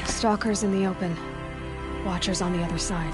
Stalkers in the open. Watchers on the other side.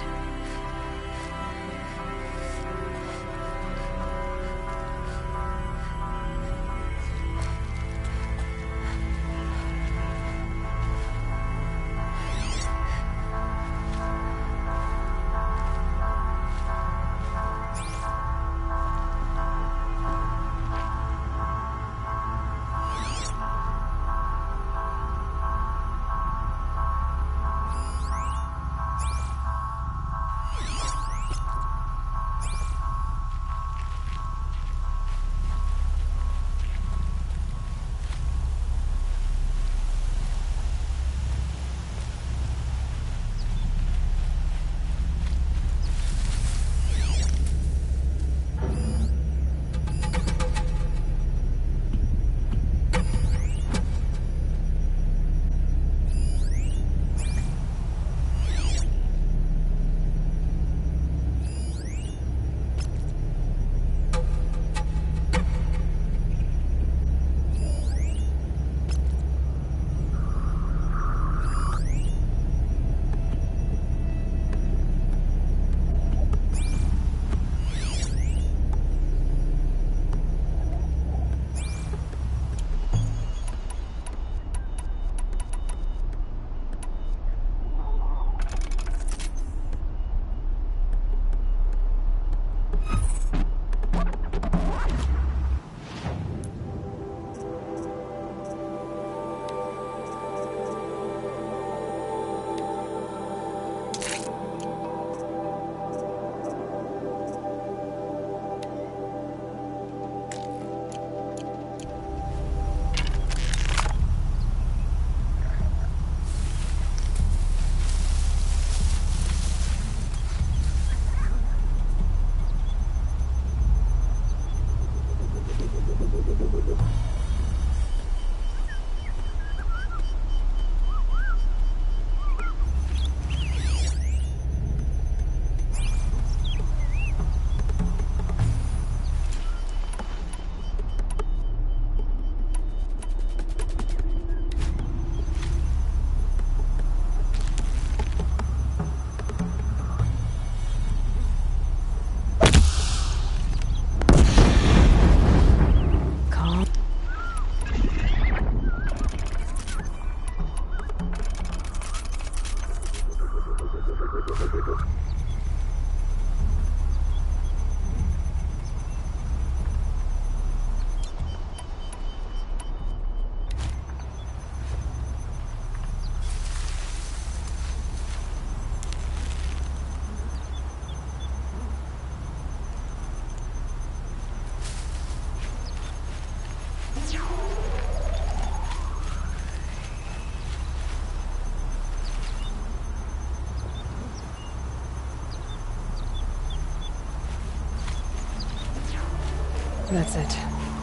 That's it.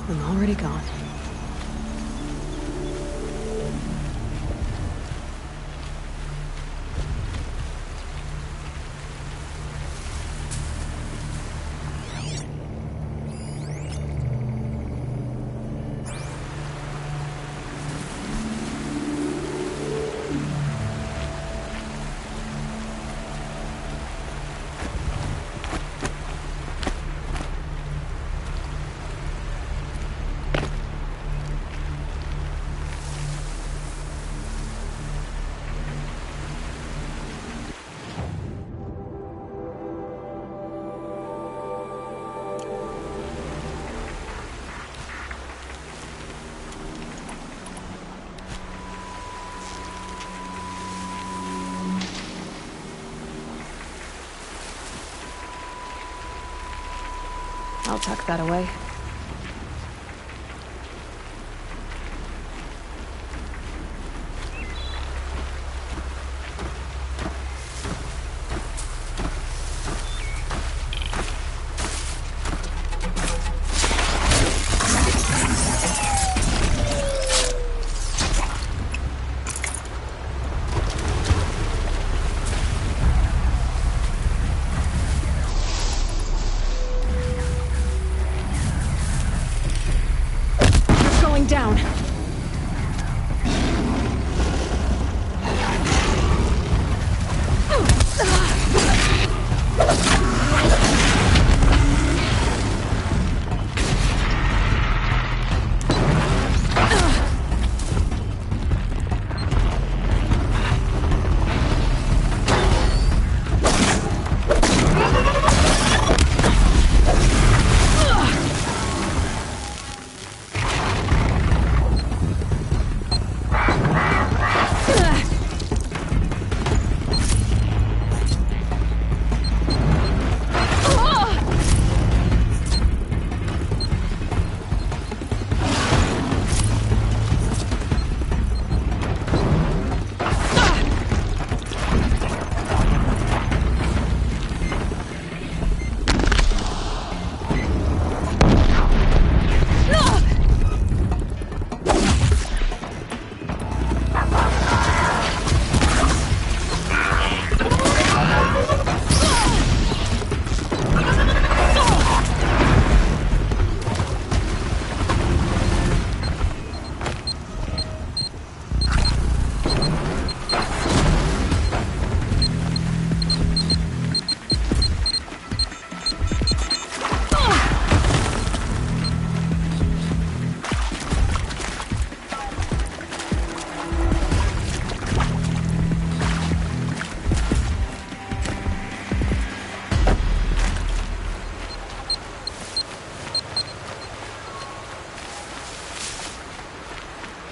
I'm already gone. I'll tuck that away.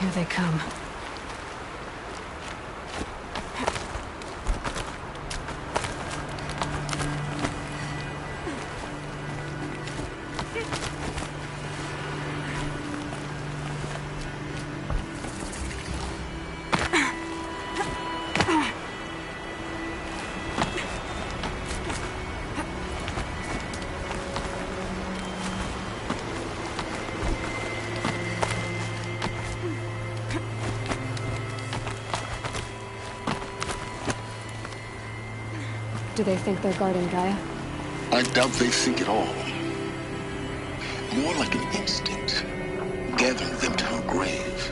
Here they come. Do they think they're guarding Gaia? I doubt they think at all. More like an instinct, gathering them to her grave.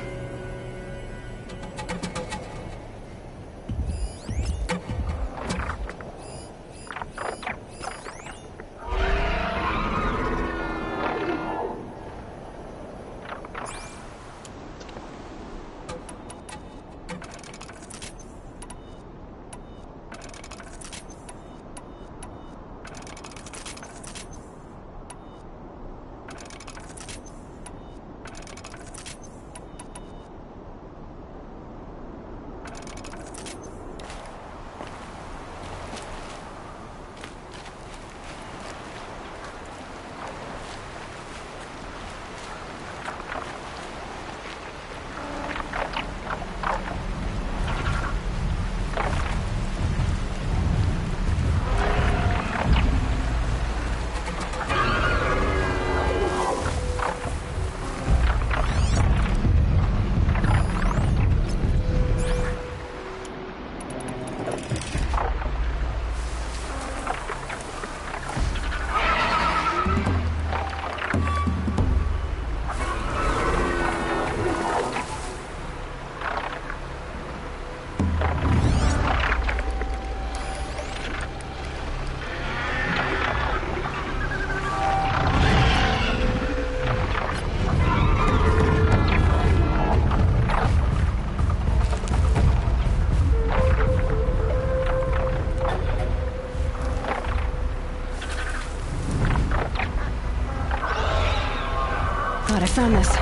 God, I found this.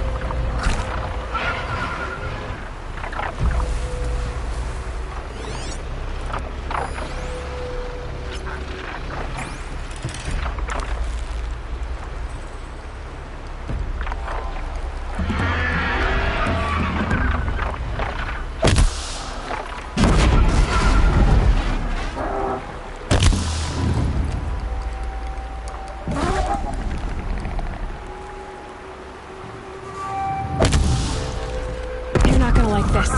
Like this.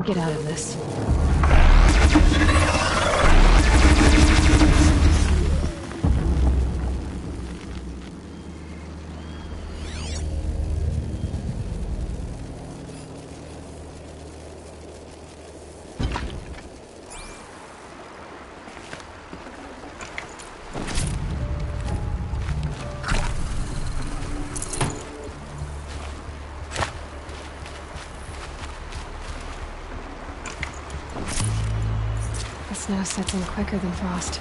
Get out of this. The snow sets in quicker than frost.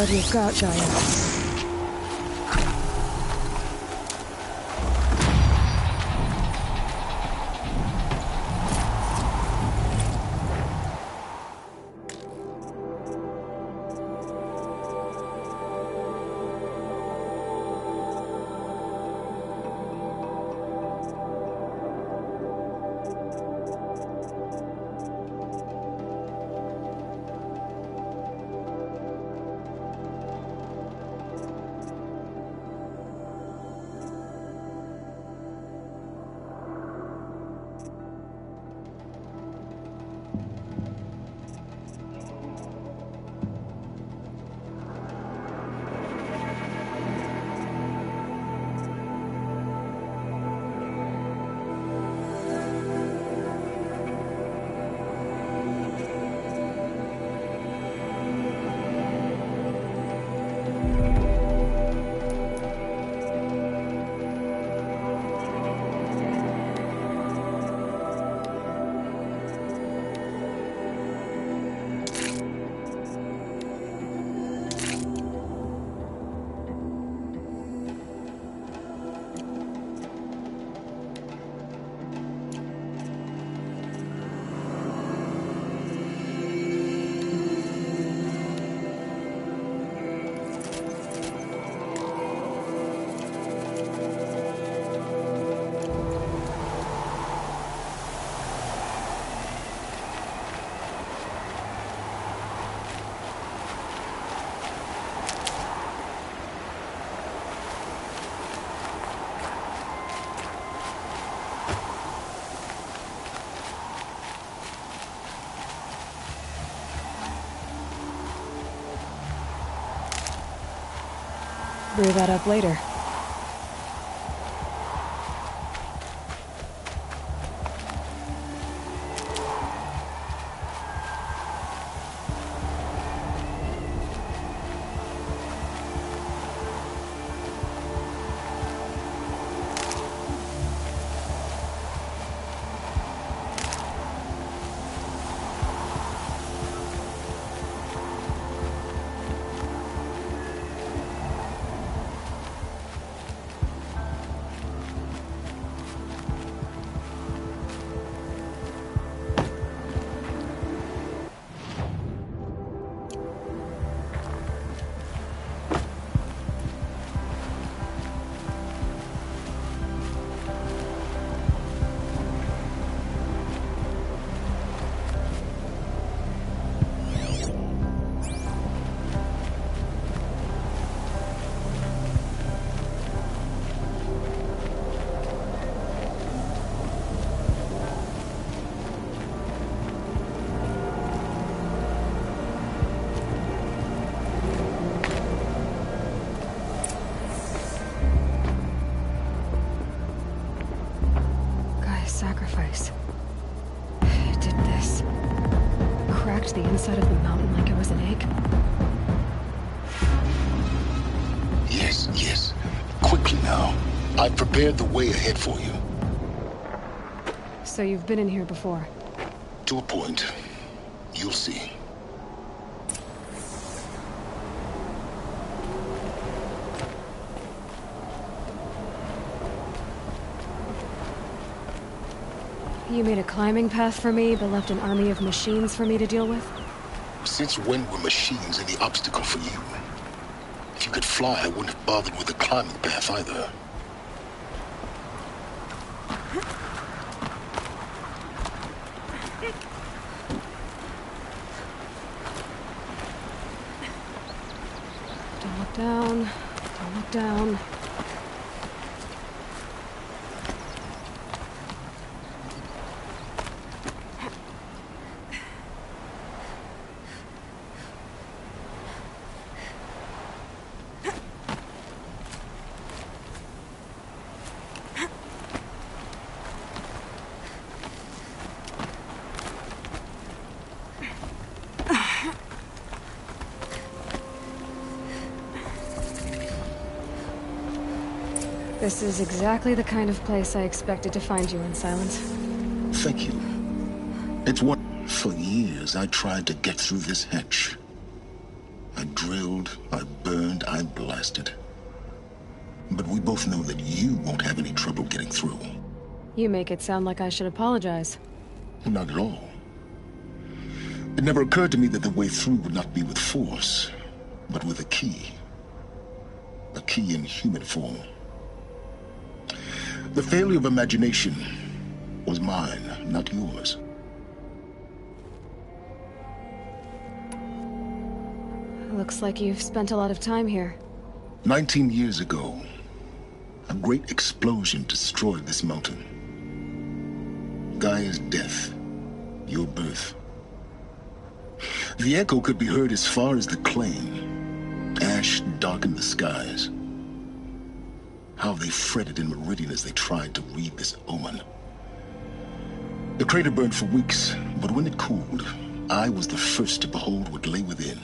what you've got, Gaia. Brew that up later. Sacrifice. It did this. Cracked the inside of the mountain like it was an egg. Yes, yes. Quickly now. I've prepared the way ahead for you. So you've been in here before? To a point. You'll see. You made a climbing path for me, but left an army of machines for me to deal with? Since when were machines any obstacle for you? If you could fly, I wouldn't have bothered with the climbing path either. Don't look down. Don't look down. This is exactly the kind of place I expected to find you in, Silence. Thank you. It's what... For years, I tried to get through this hatch. I drilled, I burned, I blasted. But we both know that you won't have any trouble getting through. You make it sound like I should apologize. Not at all. It never occurred to me that the way through would not be with force, but with a key. A key in human form. The failure of imagination was mine, not yours. Looks like you've spent a lot of time here. 19 years ago, a great explosion destroyed this mountain. Gaia's death, your birth. The echo could be heard as far as the claim. Ash darkened the skies. How they fretted in Meridian as they tried to read this omen. The crater burned for weeks, but when it cooled, I was the first to behold what lay within.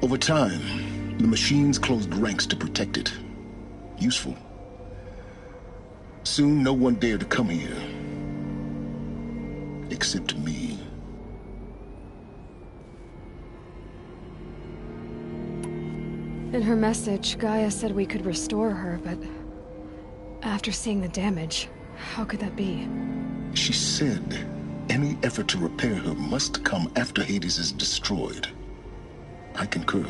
Over time, the machines closed ranks to protect it. Useful. Soon, no one dared to come here. Except me. In her message, Gaia said we could restore her, but after seeing the damage, how could that be? She said any effort to repair her must come after Hades is destroyed. I concur.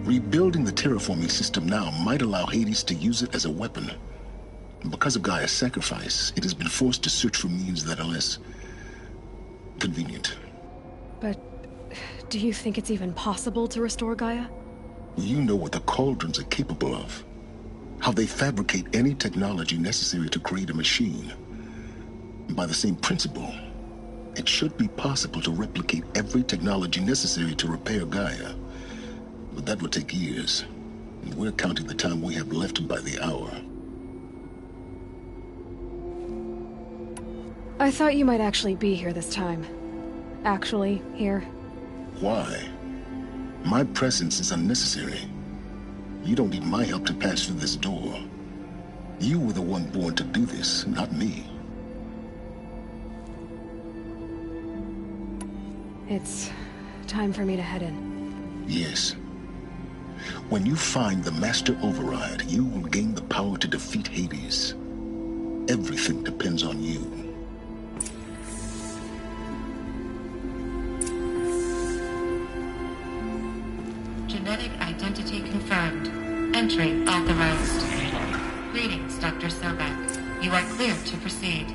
Rebuilding the terraforming system now might allow Hades to use it as a weapon. Because of Gaia's sacrifice, it has been forced to search for means that are less convenient. But do you think it's even possible to restore Gaia? You know what the Cauldrons are capable of. How they fabricate any technology necessary to create a machine. By the same principle, it should be possible to replicate every technology necessary to repair Gaia. But that would take years. And we're counting the time we have left by the hour. I thought you might actually be here this time. Actually, here. Why? My presence is unnecessary. You don't need my help to pass through this door. You were the one born to do this, not me. It's time for me to head in. Yes. When you find the Master Override, you will gain the power to defeat Hades. Everything depends on you. Genetic identity confirmed. Entry authorized. Greetings, Dr. Sobek. You are cleared to proceed.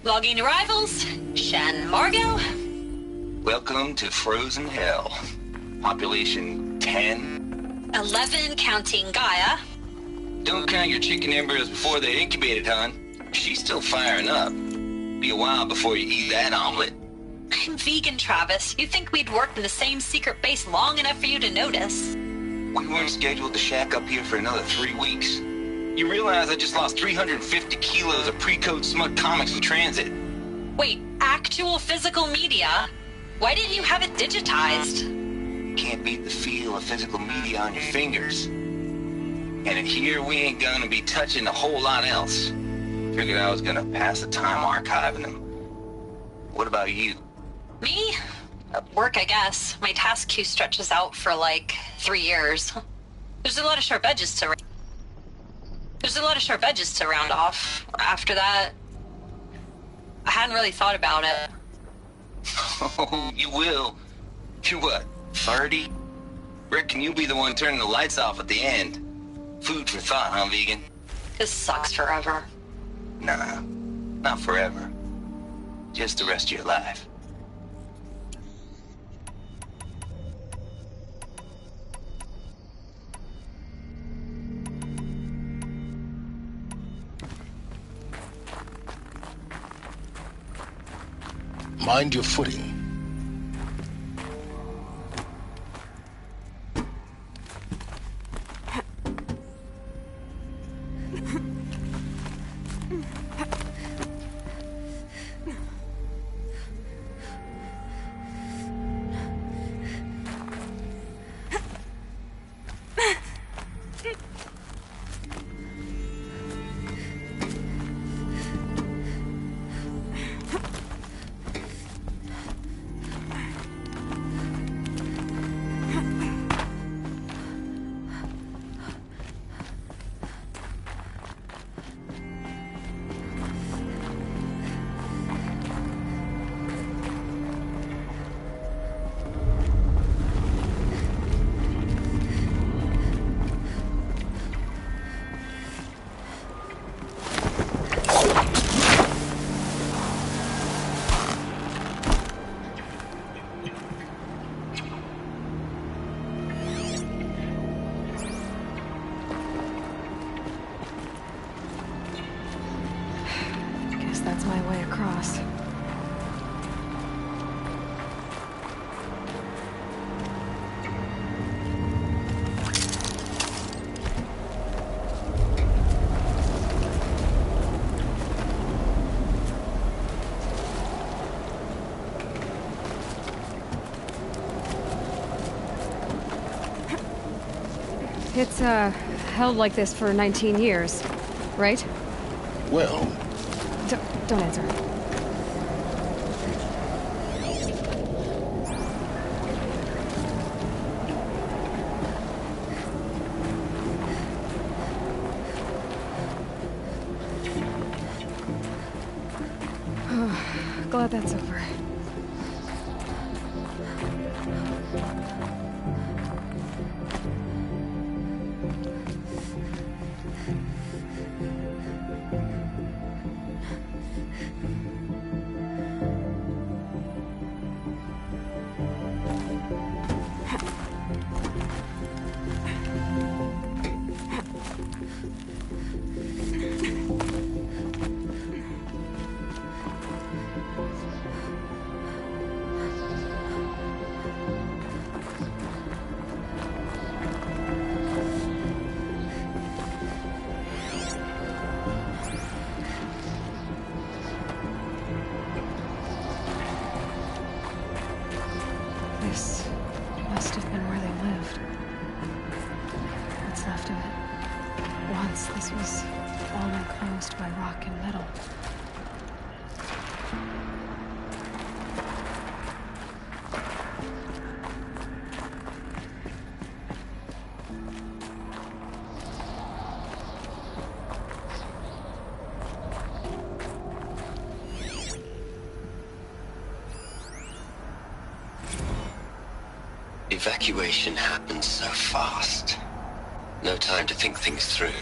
Logging arrivals, Shan Margot. Welcome to Frozen Hell. Population 10. 11 counting Gaia. Don't count your chicken embryos before they're incubated, hon. She's still firing up. Be a while before you eat that omelet. I'm vegan, Travis. You'd think we'd worked in the same secret base long enough for you to notice. We weren't scheduled to shack up here for another 3 weeks. You realize I just lost 350 kilos of pre-code smut comics in transit. Wait, actual physical media? Why didn't you have it digitized? Can't beat the feel of physical media on your fingers. And in here, we ain't gonna be touching a whole lot else. Figured I was gonna pass the time archiving them. What about you? Me? Work, I guess. My task queue stretches out for like 3 years. There's a lot of sharp edges to round off. After that, I hadn't really thought about it. Oh, you will. You're what, 30? Reckon you'll be the one turning the lights off at the end. Food for thought, huh, vegan? This sucks forever. Nah, not forever. Just the rest of your life. Mind your footing. It's, held like this for 19 years, right? Well, Don't answer. Glad that's over. This must have been where they lived. What's left of it. Once this was all enclosed by rock and metal. Evacuation happened so fast. No time to think things through.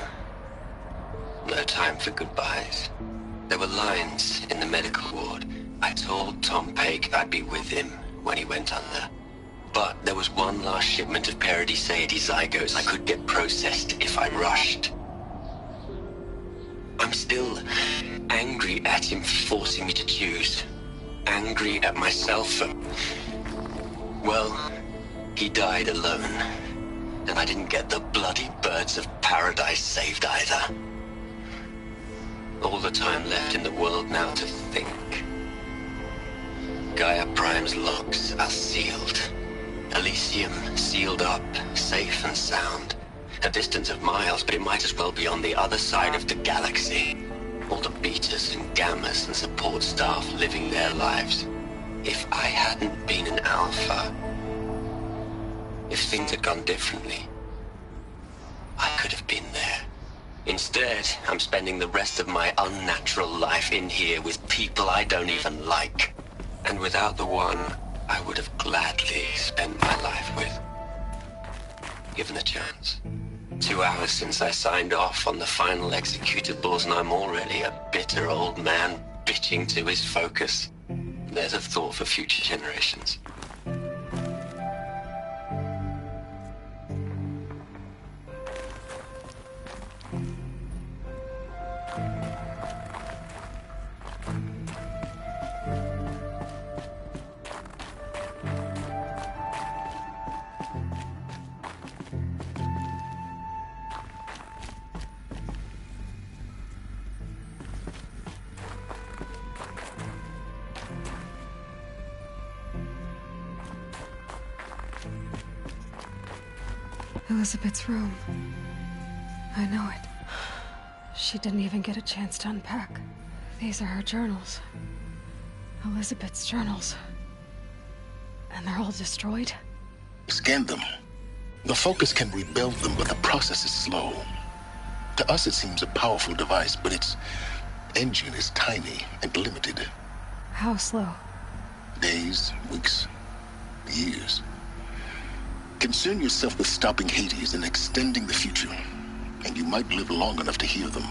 No time for goodbyes. There were lines in the medical ward. I told Tom Paik I'd be with him when he went under. But there was one last shipment of Paradiseidae zygotes I could get processed if I rushed. I'm still angry at him for forcing me to choose. Angry at myself for... well... he died alone, and I didn't get the bloody birds of paradise saved either. All the time left in the world now to think. Gaia Prime's locks are sealed. Elysium sealed up, safe and sound. A distance of miles, but it might as well be on the other side of the galaxy. All the betas and gammas and support staff living their lives. If I hadn't been an alpha... if things had gone differently, I could have been there. Instead, I'm spending the rest of my unnatural life in here with people I don't even like. And without the one I would have gladly spent my life with. Given the chance. 2 hours since I signed off on the final executables, and I'm already a bitter old man bitching to his focus. There's a thought for future generations. Elizabeth's room. I know it. She didn't even get a chance to unpack. These are her journals. Elizabeth's journals. And they're all destroyed? Scan them. The Focus can rebuild them, but the process is slow. To us, it seems a powerful device, but its engine is tiny and limited. How slow? Days, weeks, years. Concern yourself with stopping Hades and extending the future, and you might live long enough to hear them.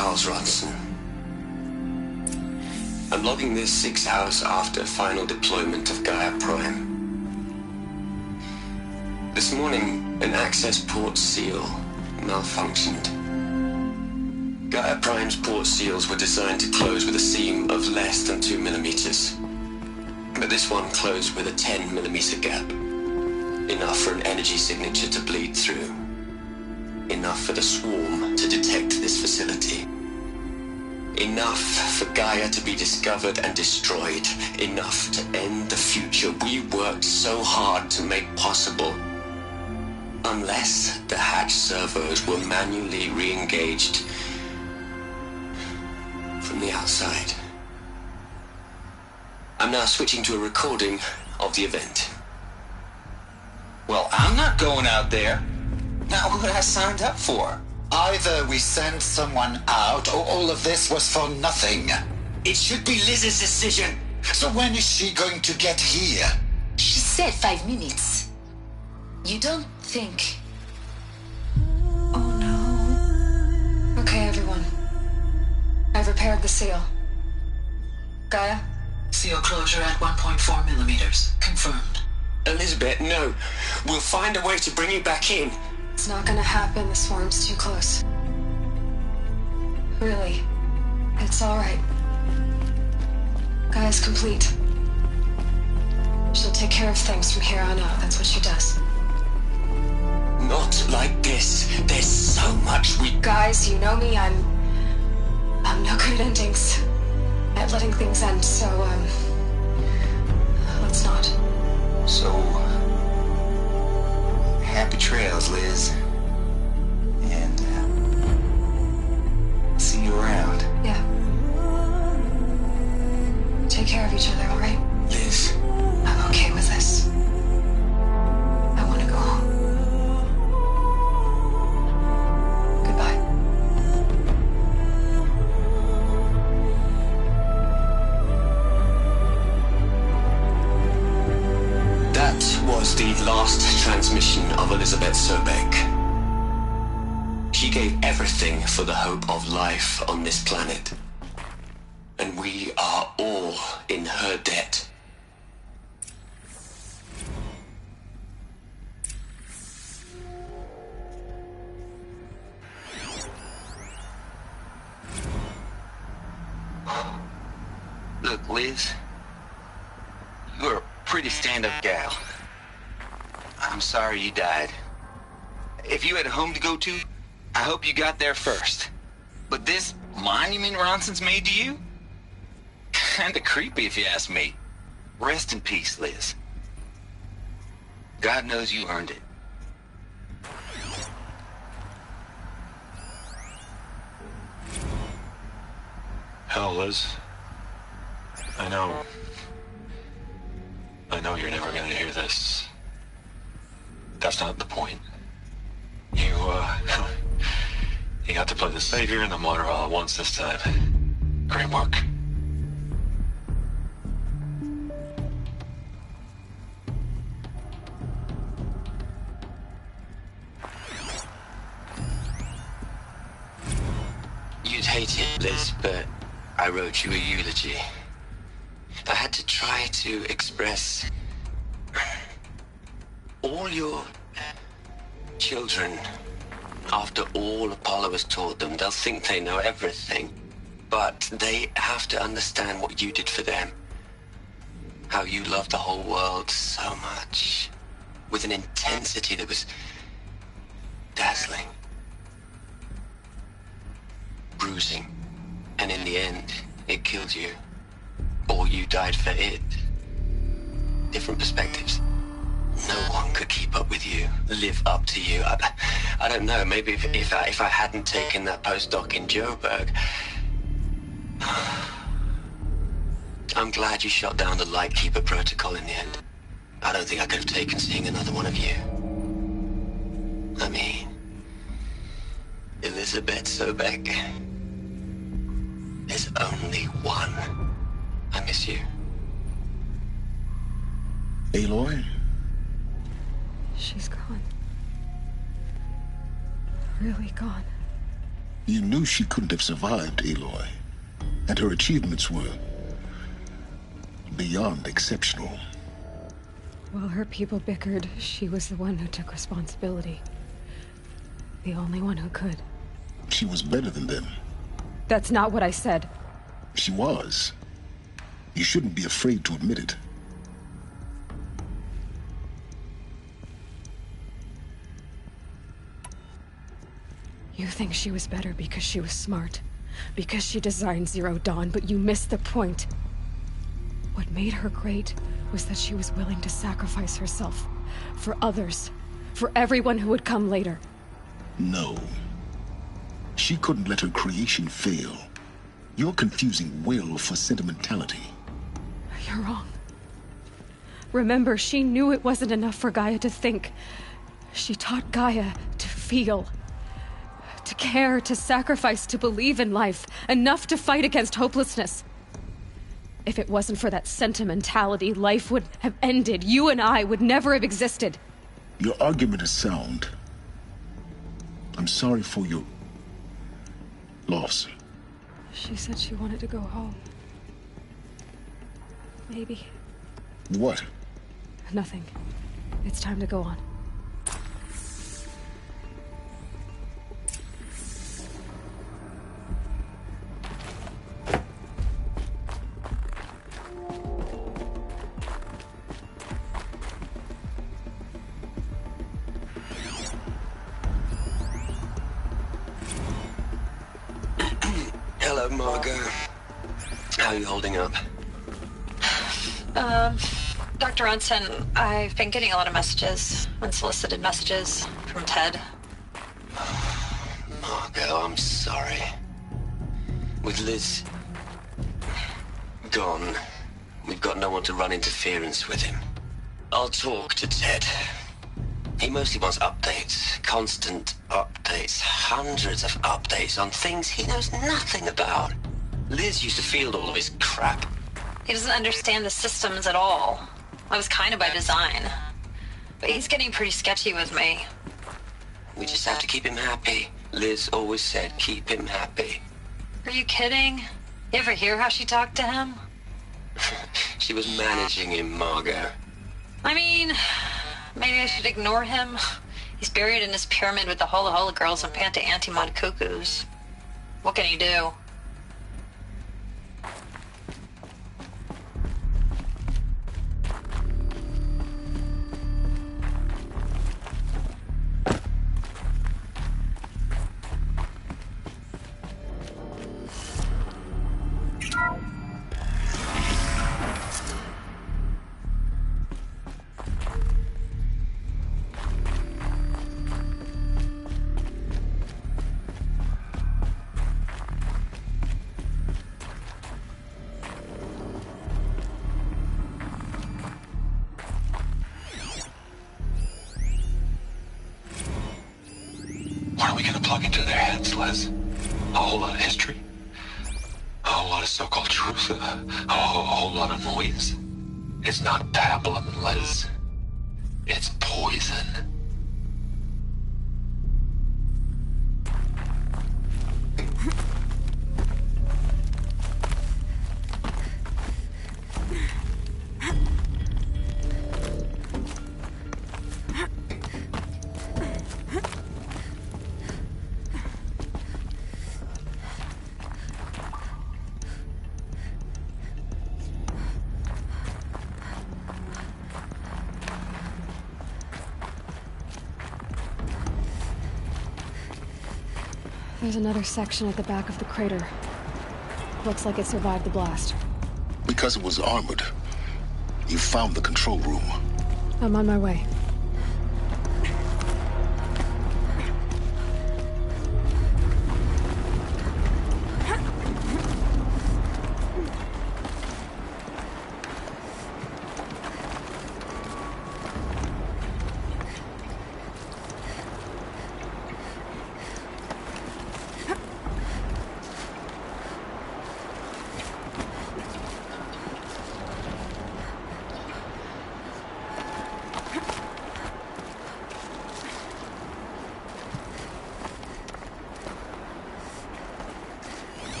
Charles Ronson. I'm logging this 6 hours after final deployment of Gaia Prime. This morning, an access port seal malfunctioned. Gaia Prime's port seals were designed to close with a seam of less than 2 millimeters. But this one closed with a 10 millimeter gap. Enough for an energy signature to bleed through. Enough for the swarm to detect this facility. Enough for Gaia to be discovered and destroyed. Enough to end the future we worked so hard to make possible. Unless the hatch servos were manually re-engaged from the outside. I'm now switching to a recording of the event. Well, I'm not going out there. Not what I signed up for. Either we send someone out, or all of this was for nothing. It should be Liz's decision. So when is she going to get here? She said 5 minutes. You don't think... Oh no. Okay, everyone. I've repaired the seal. Gaia? Seal closure at 1.4 millimeters. Confirmed. Elizabeth, no. We'll find a way to bring you back in. It's not gonna happen. The swarm's too close. Really. It's alright. Gaia's complete. She'll take care of things from here on out. That's what she does. Not like this. There's so much we... Guys, you know me. I'm no good at endings. At letting things end, so, let's not. So, happy trails, Liz. And, see you around. Yeah. Take care of each other, alright? Liz. I'm okay with this. I want to go home. Goodbye. That was the last transmission of Elizabeth Sobek. She gave everything for the hope of life on this planet. And we are all in her debt. Look, Liz. You're a pretty stand-up gal. I'm sorry you died. If you had a home to go to, I hope you got there first. But this monument Ronson's made to you? Kinda creepy if you ask me. Rest in peace, Liz. God knows you earned it. Hell, Liz. I know you're never gonna hear this. That's not the point. You got to play the savior and the martyr all at once this time. Great work. You'd hate it, Liz, but I wrote you a eulogy. I had to try to express all your children. After all Apollo has taught them, they'll think they know everything. But they have to understand what you did for them. How you loved the whole world so much. With an intensity that was dazzling. Bruising. And in the end, it killed you. Or you died for it. Different perspectives. No one could keep up with you, live up to you. I don't know, maybe if I hadn't taken that postdoc in Joburg. I'm glad you shot down the Lightkeeper protocol in the end. I don't think I could have taken seeing another one of you. I mean, Elizabeth Sobek. There's only one. I miss you. Aloy? She's gone. Really gone. You knew she couldn't have survived, Aloy. And her achievements were beyond exceptional. While her people bickered, she was the one who took responsibility. The only one who could. She was better than them. That's not what I said. She was. You shouldn't be afraid to admit it. You think she was better because she was smart, because she designed Zero Dawn, but you missed the point. What made her great was that she was willing to sacrifice herself for others, for everyone who would come later. No. She couldn't let her creation fail. You're confusing will for sentimentality. You're wrong. Remember, she knew it wasn't enough for Gaia to think. She taught Gaia to feel. To care, to sacrifice, to believe in life. Enough to fight against hopelessness. If it wasn't for that sentimentality, life would have ended. You and I would never have existed. Your argument is sound. I'm sorry for your loss. She said she wanted to go home. Maybe. What? Nothing. It's time to go on. Hello, Margot. How are you holding up? Dr. Unson, I've been getting a lot of messages, unsolicited messages from Ted. Margot, I'm sorry. With Liz gone, we've got no one to run interference with him. I'll talk to Ted. He mostly wants updates, constant updates, hundreds of updates on things he knows nothing about. Liz used to field all of his crap. He doesn't understand the systems at all. I was kind of by design. But he's getting pretty sketchy with me. We just have to keep him happy. Liz always said keep him happy. Are you kidding? You ever hear how she talked to him? She was managing him, Margot. I mean, maybe I should ignore him. He's buried in his pyramid with the Hola Hola girls and Panta Antimon cuckoos. What can he do? What are we gonna plug into their heads, Liz? A whole lot of history? A whole lot of so-called truth? A whole lot of noise? It's not pablum, Liz. It's poison. There's another section at the back of the crater. Looks like it survived the blast. Because it was armored. You found the control room. I'm on my way.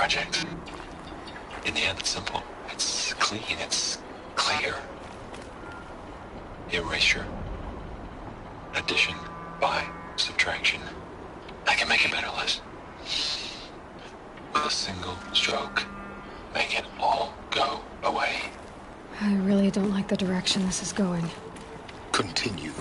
project. In the end, it's simple. It's clean. It's clear. Erasure. Addition. By. Subtraction. I can make it better, Liz. With a single stroke. Make it all go away. I really don't like the direction this is going. Continue.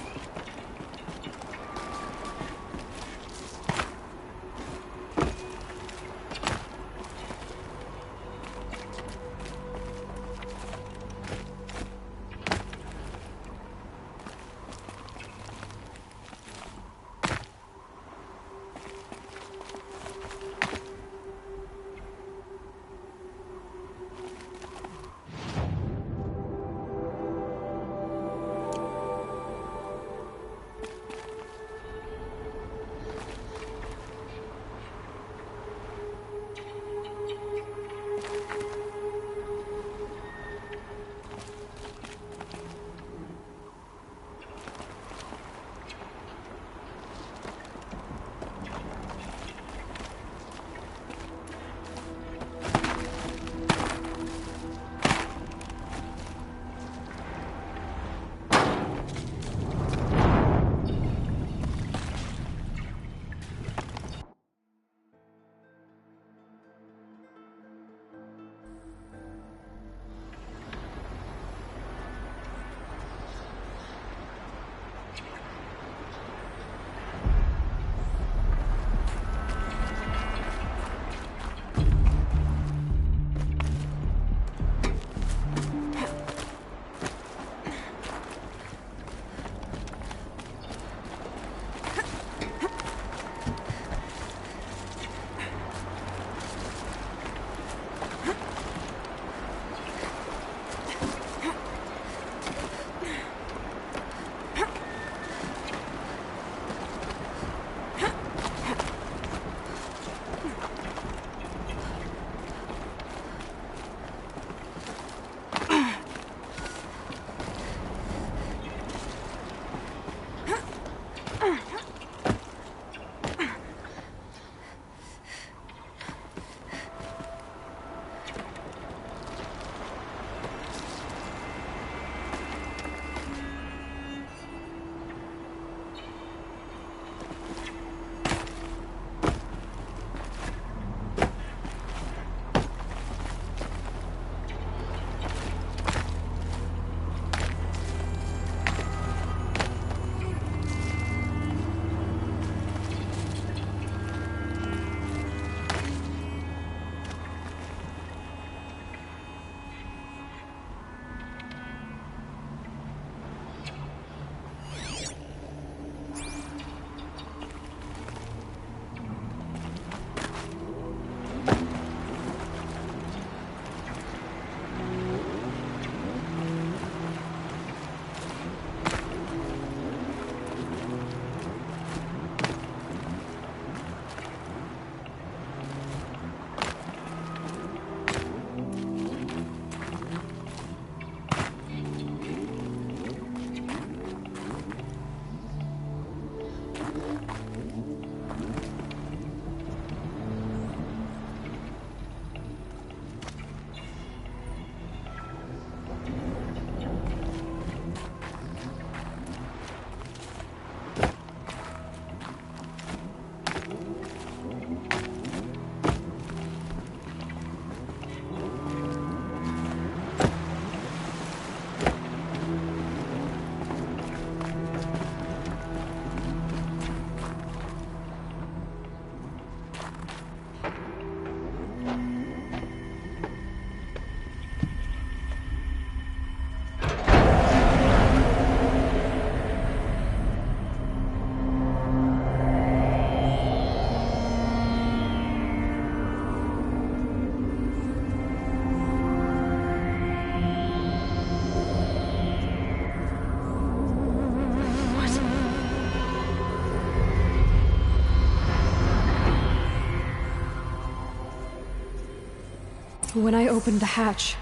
When I opened the hatch,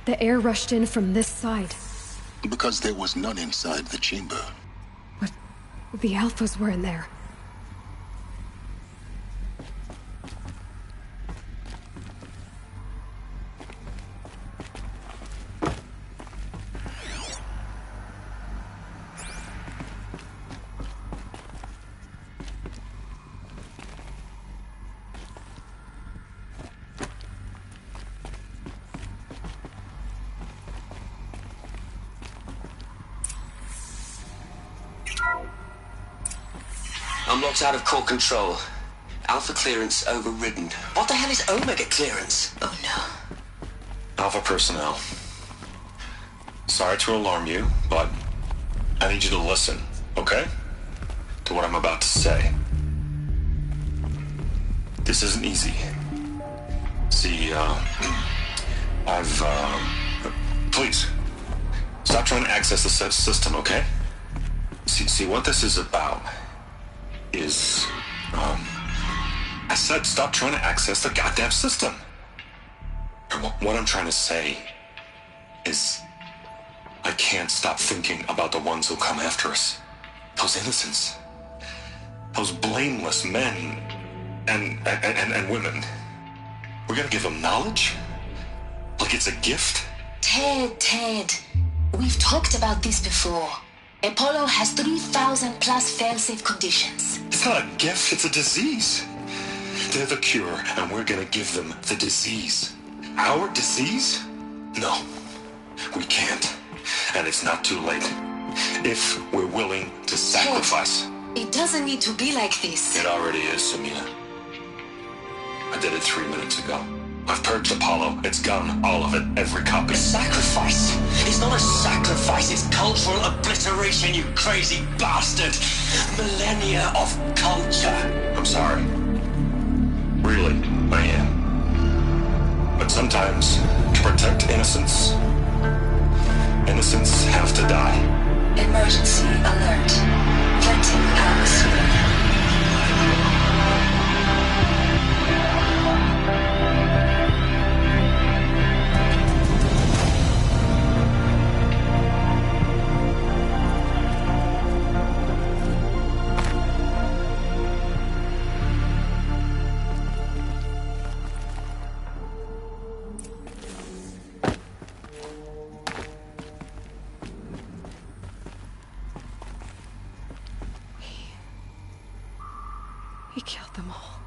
the air rushed in from this side. Because there was none inside the chamber. But the Alphas were in there. I'm locked out of core control. Alpha clearance overridden. What the hell is Omega clearance? Oh no. Alpha personnel. Sorry to alarm you, but I need you to listen, okay? To what I'm about to say. This isn't easy. See, please, stop trying to access the system, okay? See, what this is about is, I said stop trying to access the goddamn system. And what I'm trying to say is, I can't stop thinking about the ones who come after us. Those innocents. Those blameless men and women. We're gonna give them knowledge? Like it's a gift? Ted. We've talked about this before. Apollo has 3,000 plus fail-safe conditions. It's not a gift, it's a disease. They're the cure, and we're gonna give them the disease. Our disease? No, we can't. And it's not too late. If we're willing to sacrifice. Ted, it doesn't need to be like this. It already is, Samina. I did it 3 minutes ago. I've purged Apollo. It's gone. All of it. Every copy. A sacrifice? It's not a sacrifice. It's cultural obliteration, you crazy bastard. Millennia of culture. I'm sorry. Really, I am. But sometimes, to protect innocence, innocents have to die. Emergency alert. Venting atmosphere. He killed them all.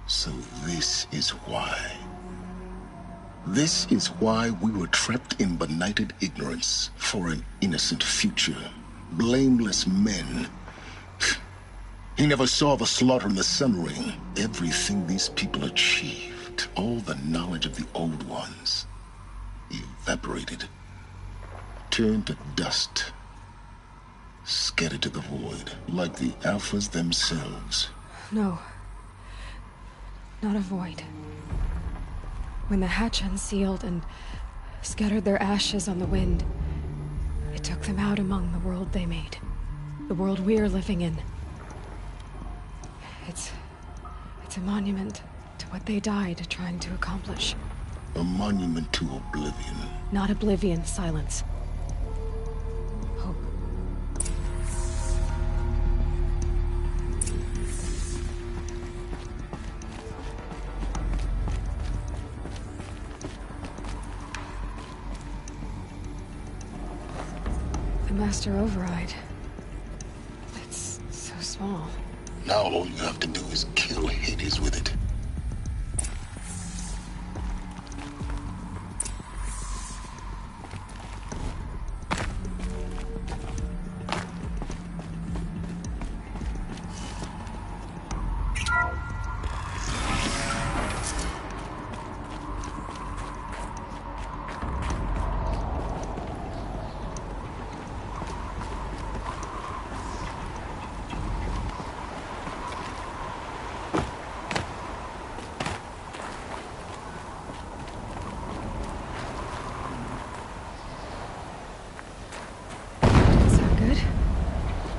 So this is why. This is why we were trapped in benighted ignorance for an innocent future. Blameless men. He never saw the slaughter in the Sun Ring. Everything these people achieved, all the knowledge of the old ones, evaporated, turned to dust, scattered to the void, like the Alphas themselves. No. Not a void. When the hatch unsealed and scattered their ashes on the wind, it took them out among the world they made. The world we're living in. It's a monument to what they died trying to accomplish. A monument to oblivion. Not oblivion, silence. Hope. The Master Override. It's so small. Now all you have to do is kill Hades with it.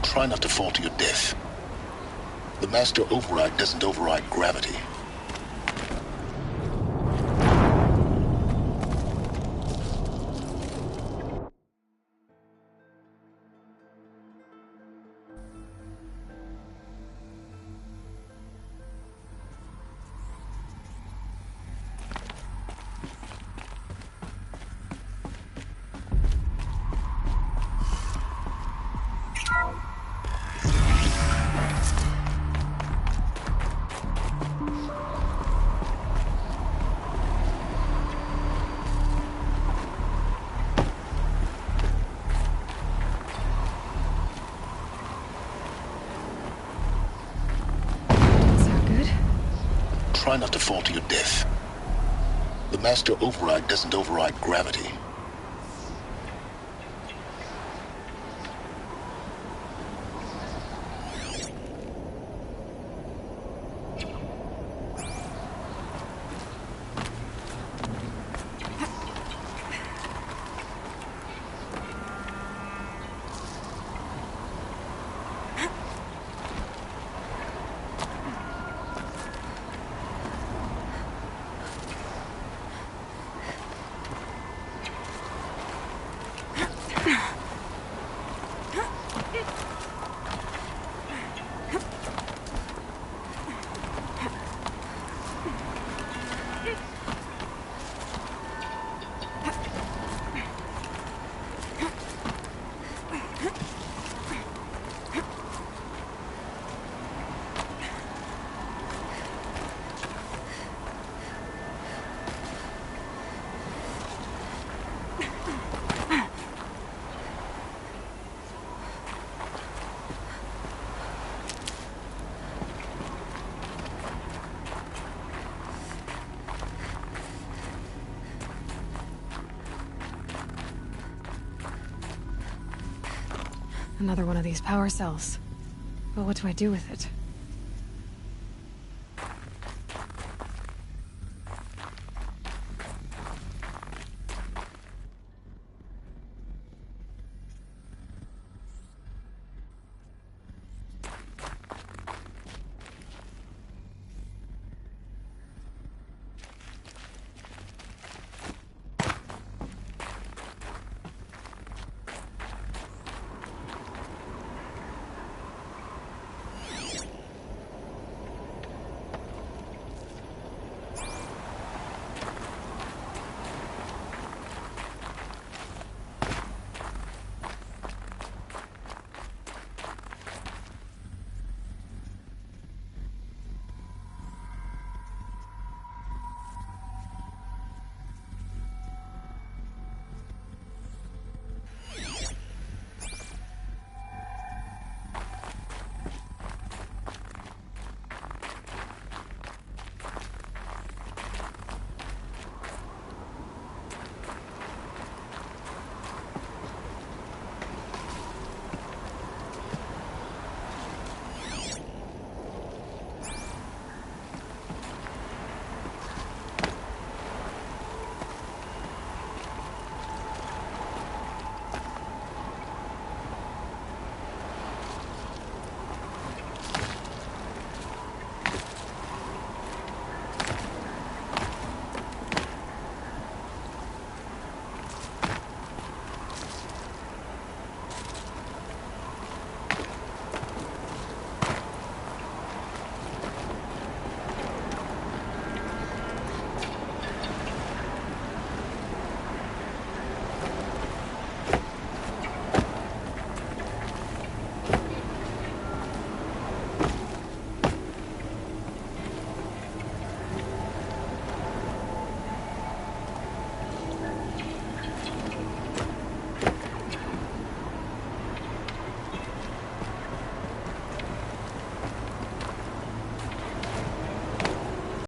Try not to fall to your death. The Master Override doesn't override gravity. Try not to fall to your death. The master override doesn't override gravity. Another one of these power cells. But what do I do with it?